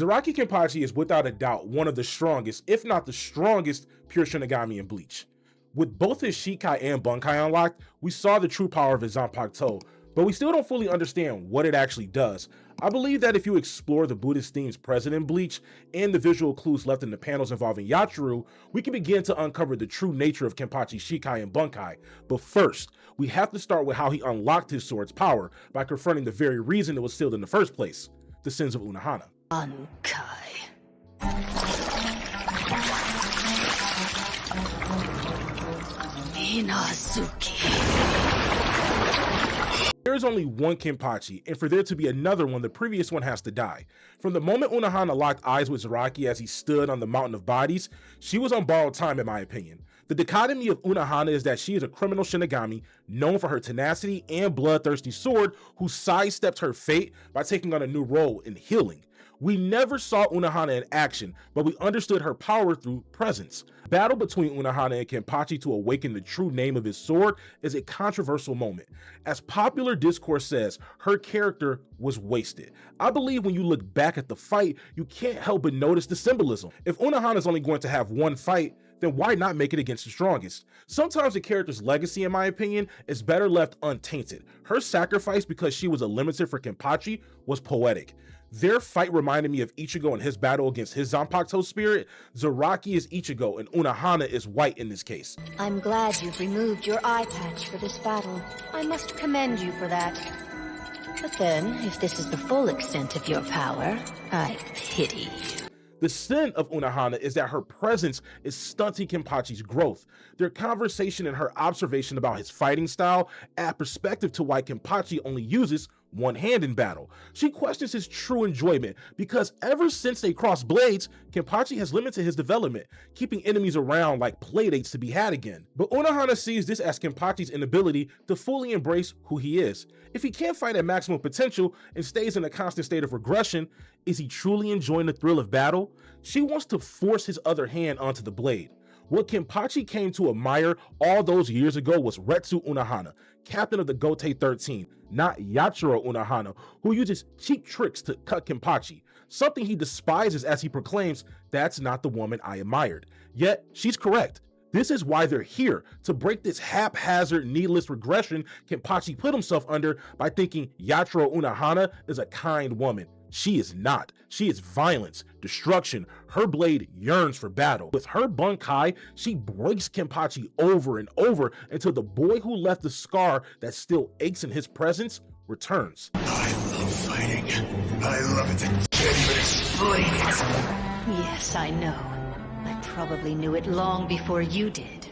Zaraki Kenpachi is without a doubt one of the strongest, if not the strongest, pure Shinigami in Bleach. With both his Shikai and Bankai unlocked, we saw the true power of his Zanpakutō, but we still don't fully understand what it actually does. I believe that if you explore the Buddhist themes present in Bleach and the visual clues left in the panels involving Yachiru, we can begin to uncover the true nature of Kenpachi Shikai and Bankai. But first, we have to start with how he unlocked his sword's power by confronting the very reason it was sealed in the first place, the sins of Unohana. Bankai. Minazuki. There is only one Kenpachi, and for there to be another one, the previous one has to die. From the moment Unohana locked eyes with Zaraki as he stood on the mountain of bodies, she was on borrowed time in my opinion. The dichotomy of Unohana is that she is a criminal Shinigami known for her tenacity and bloodthirsty sword who sidestepped her fate by taking on a new role in healing. We never saw Unohana in action, but we understood her power through presence. Battle between Unohana and Kenpachi to awaken the true name of his sword is a controversial moment. As popular discourse says, her character was wasted. I believe when you look back at the fight, you can't help but notice the symbolism. If Unohana is only going to have one fight, then why not make it against the strongest? Sometimes a character's legacy, in my opinion, is better left untainted. Her sacrifice because she was a limiter for Kenpachi was poetic. Their fight reminded me of Ichigo and his battle against his Zanpakutō spirit. Zaraki is Ichigo and Unohana is White in this case. I'm glad you've removed your eye patch for this battle. I must commend you for that. But then, if this is the full extent of your power, I pity you. The sin of Unohana is that her presence is stunting Kenpachi's growth. Their conversation and her observation about his fighting style add perspective to why Kenpachi only uses one hand in battle. She questions his true enjoyment because ever since they crossed blades, Kenpachi has limited his development, keeping enemies around like playdates to be had again. But Unohana sees this as Kenpachi's inability to fully embrace who he is. If he can't fight at maximum potential and stays in a constant state of regression, is he truly enjoying the thrill of battle? She wants to force his other hand onto the blade. What Kenpachi came to admire all those years ago was Retsu Unohana, captain of the Gotei 13, not Yachiru Unohana, who uses cheap tricks to cut Kenpachi, something he despises as he proclaims, "That's not the woman I admired." Yet, she's correct. This is why they're here, to break this haphazard, needless regression Kenpachi put himself under by thinking Yachiru Unohana is a kind woman. She is not. She is violence, destruction. Her blade yearns for battle. With her Bankai, she breaks Kenpachi over and over until the boy who left the scar that still aches in his presence returns. I love fighting. I love it. I can't even explain it. Yes, I know. I probably knew it long before you did.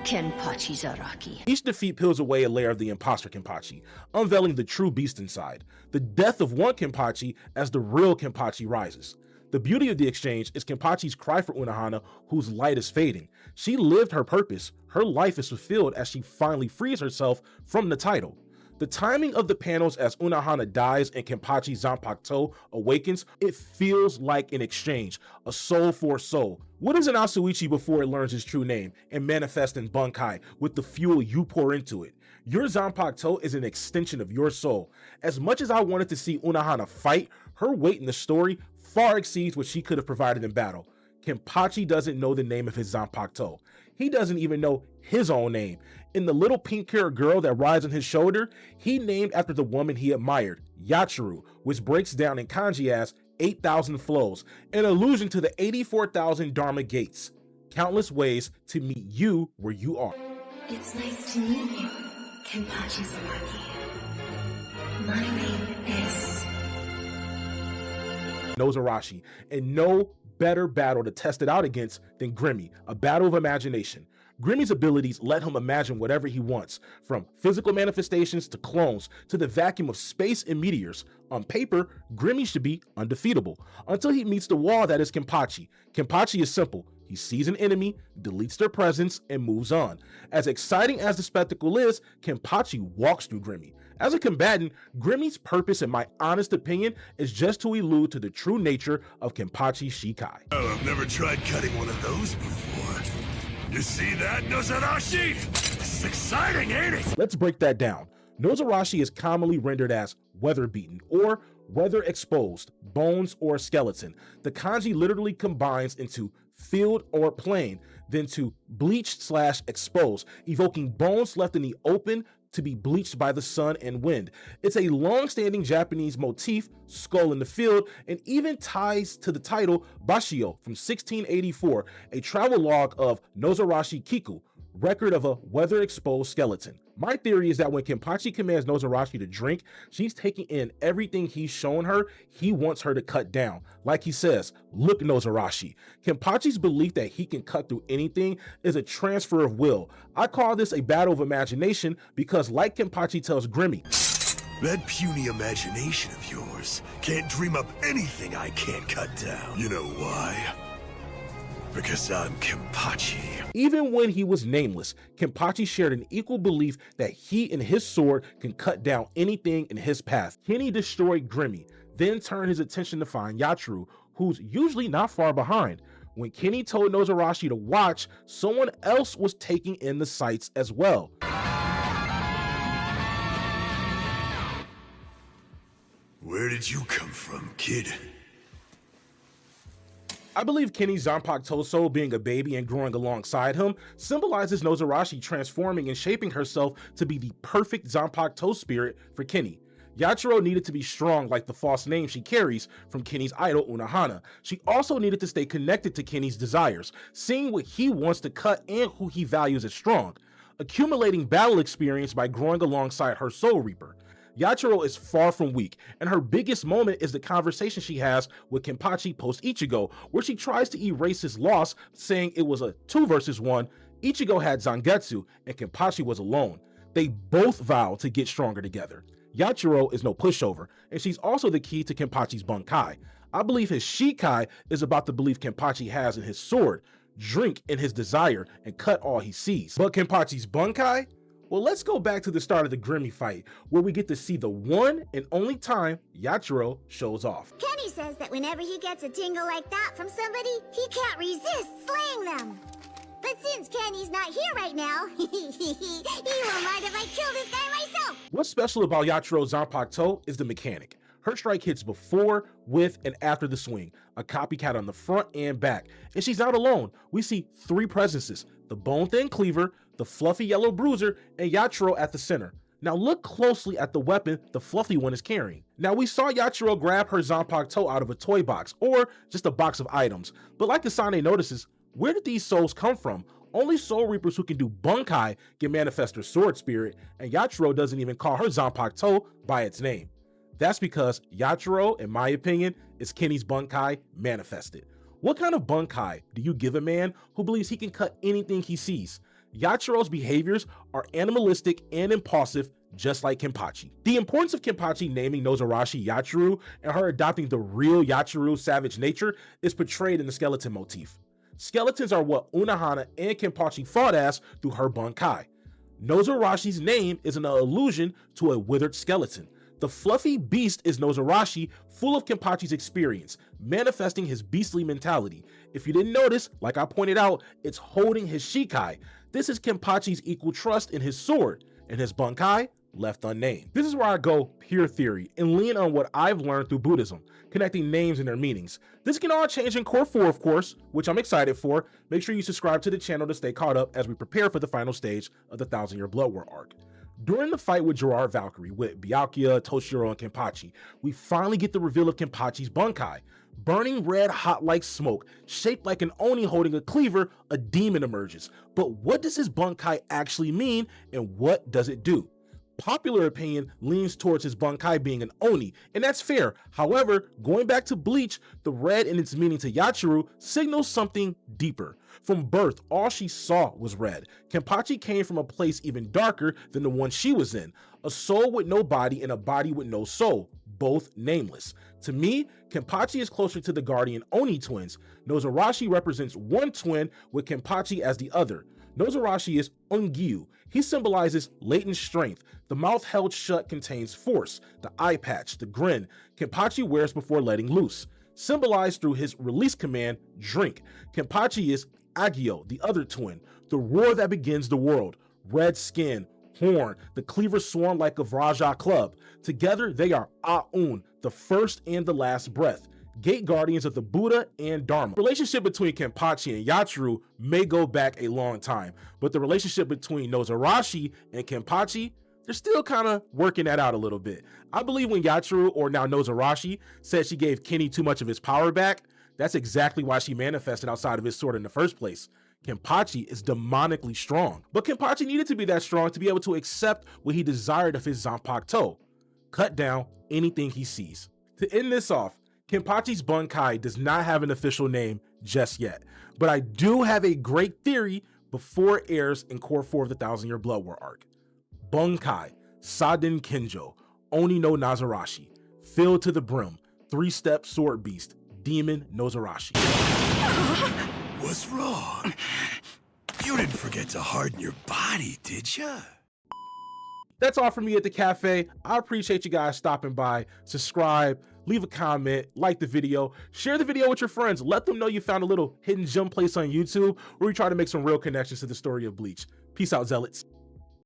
Kenpachi Zaraki. Each defeat peels away a layer of the imposter Kenpachi, unveiling the true beast inside. The death of one Kenpachi as the real Kenpachi rises. The beauty of the exchange is Kenpachi's cry for Unohana, whose light is fading. She lived her purpose. Her life is fulfilled as she finally frees herself from the title. The timing of the panels as Unohana dies and Kenpachi Zanpakutō awakens, it feels like an exchange, a soul for soul. What is an Asuichi before it learns its true name and manifests in Bankai with the fuel you pour into it? Your Zanpakutō is an extension of your soul. As much as I wanted to see Unohana fight, her weight in the story far exceeds what she could have provided in battle. Kenpachi doesn't know the name of his Zanpakutō. He doesn't even know his own name. In the little pink-haired girl that rides on his shoulder, he named after the woman he admired, Yachiru, which breaks down in kanji as 8,000 flows, an allusion to the 84,000 Dharma gates, countless ways to meet you where you are. It's nice to meet you, Kenpachi Zaraki. My name is Nozarashi, and no better battle to test it out against than Gremmy, a battle of imagination. Gremmy's abilities let him imagine whatever he wants, from physical manifestations to clones to the vacuum of space and meteors. On paper, Gremmy should be undefeatable, until he meets the wall that is Kenpachi. Kenpachi is simple. He sees an enemy, deletes their presence, and moves on. As exciting as the spectacle is, Kenpachi walks through Gremmy. As a combatant, Gremmy's purpose, in my honest opinion, is just to allude to the true nature of Kenpachi Shikai. Oh, I've never tried cutting one of those before. You see that, Nozarashi? This is exciting, ain't it? Let's break that down. Nozarashi is commonly rendered as weather-beaten or whether exposed, bones, or skeleton. The kanji literally combines into field or plain, then to bleached/exposed, evoking bones left in the open to be bleached by the sun and wind. It's a long-standing Japanese motif, skull in the field, and even ties to the title Bashio from 1684, a travelogue of Nozarashi Kiku, record of a weather-exposed skeleton. My theory is that when Kenpachi commands Nozarashi to drink, she's taking in everything he's shown her he wants her to cut down. Like he says, look Nozarashi. Kenpachi's belief that he can cut through anything is a transfer of will. I call this a battle of imagination because, like Kenpachi tells Gremmy, that puny imagination of yours can't dream up anything I can't cut down. You know why? Because I'm Kenpachi. Even when he was nameless, Kenpachi shared an equal belief that he and his sword can cut down anything in his path. Kenny destroyed Gremmy, then turned his attention to find Yachiru, who's usually not far behind. When Kenny told Nozarashi to watch, someone else was taking in the sights as well. Where did you come from, kid? I believe Kenny's Zanpakutō being a baby and growing alongside him symbolizes Nozarashi transforming and shaping herself to be the perfect Zanpakutō spirit for Kenny. Yachiru needed to be strong like the false name she carries from Kenny's idol Unohana. She also needed to stay connected to Kenny's desires, seeing what he wants to cut and who he values as strong, accumulating battle experience by growing alongside her Soul Reaper. Yachiru is far from weak, and her biggest moment is the conversation she has with Kenpachi post Ichigo, where she tries to erase his loss, saying it was a 2 versus 1. Ichigo had Zangetsu, and Kenpachi was alone. They both vow to get stronger together. Yachiru is no pushover, and she's also the key to Kenpachi's Bankai. I believe his Shikai is about the belief Kenpachi has in his sword, drink in his desire, and cut all he sees. But Kenpachi's Bankai? Well, let's go back to the start of the Gremmy fight, where we get to see the one and only time Yachiru shows off. Kenny says that whenever he gets a tingle like that from somebody, he can't resist slaying them. But since Kenny's not here right now, he won't mind if I kill this guy myself. What's special about Yachiru's Zanpakutō is the mechanic. Her strike hits before, with, and after the swing, a copycat on the front and back. And she's not alone. We see 3 presences, the bone-thin cleaver, the fluffy yellow bruiser, and Yachiru at the center. Now look closely at the weapon the fluffy one is carrying. Now we saw Yachiru grab her Zanpakutō out of a toy box, or just a box of items. But like Asane notices, where did these souls come from? Only Soul Reapers who can do Bankai can manifest her sword spirit, and Yachiru doesn't even call her Zanpakutō by its name. That's because Yachiru, in my opinion, is Kenny's Bankai manifested. What kind of Bankai do you give a man who believes he can cut anything he sees? Yachiru's behaviors are animalistic and impulsive, just like Kenpachi. The importance of Kenpachi naming Nozarashi Yachiru and her adopting the real Yachiru's savage nature is portrayed in the skeleton motif. Skeletons are what Unohana and Kenpachi fought as through her Bankai. Nozarashi's name is an allusion to a withered skeleton. The fluffy beast is Nozarashi, full of Kenpachi's experience, manifesting his beastly mentality. If you didn't notice, like I pointed out, it's holding his Shikai. This is Kenpachi's equal trust in his sword, and his Bankai left unnamed. This is where I go pure theory and lean on what I've learned through Buddhism, connecting names and their meanings. This can all change in Core 4, of course, which I'm excited for. Make sure you subscribe to the channel to stay caught up as we prepare for the final stage of the 1000-Year Blood War arc. During the fight with Gerad Valkyrie, with Byakuya, Toshiro, and Kenpachi, we finally get the reveal of Kenpachi's Bankai. Burning red hot like smoke, shaped like an Oni holding a cleaver, a demon emerges. But what does his Bankai actually mean, and what does it do? Popular opinion leans towards his Bankai being an Oni, and that's fair. However, going back to Bleach, the red in its meaning to Yachiru signals something deeper. From birth, all she saw was red. Kenpachi came from a place even darker than the one she was in, a soul with no body and a body with no soul, both nameless. To me, Kenpachi is closer to the Guardian Oni twins. Nozarashi represents one twin with Kenpachi as the other. Nozarashi is Ungyu. He symbolizes latent strength. The mouth held shut contains force. The eye patch, the grin, Kenpachi wears before letting loose. Symbolized through his release command, drink. Kenpachi is Agyo, the other twin, the roar that begins the world. Red skin, Horn, the Cleaver Swarm like of Raja Club. Together, they are Aun, the first and the last breath, gate guardians of the Buddha and Dharma. The relationship between Kenpachi and Yachiru may go back a long time, but the relationship between Nozarashi and Kenpachi, they're still kind of working that out a little bit. I believe when Yachiru, or now Nozarashi, said she gave Kenny too much of his power back, that's exactly why she manifested outside of his sword in the first place. Kenpachi is demonically strong, but Kenpachi needed to be that strong to be able to accept what he desired of his Zanpakutō: cut down anything he sees. To end this off, Kenpachi's Bankai does not have an official name just yet, but I do have a great theory before it airs in Core 4 of the Thousand Year Blood War arc. Bankai, Saden Kenjo, Oni no Nozarashi, filled to the brim, 3-step sword beast, Demon Nozarashi. What's wrong? You didn't forget to harden your body, did ya? That's all from me at the cafe. I appreciate you guys stopping by. Subscribe, leave a comment, like the video, share the video with your friends. Let them know you found a little hidden gem place on YouTube where we try to make some real connections to the story of Bleach. Peace out, Zealots.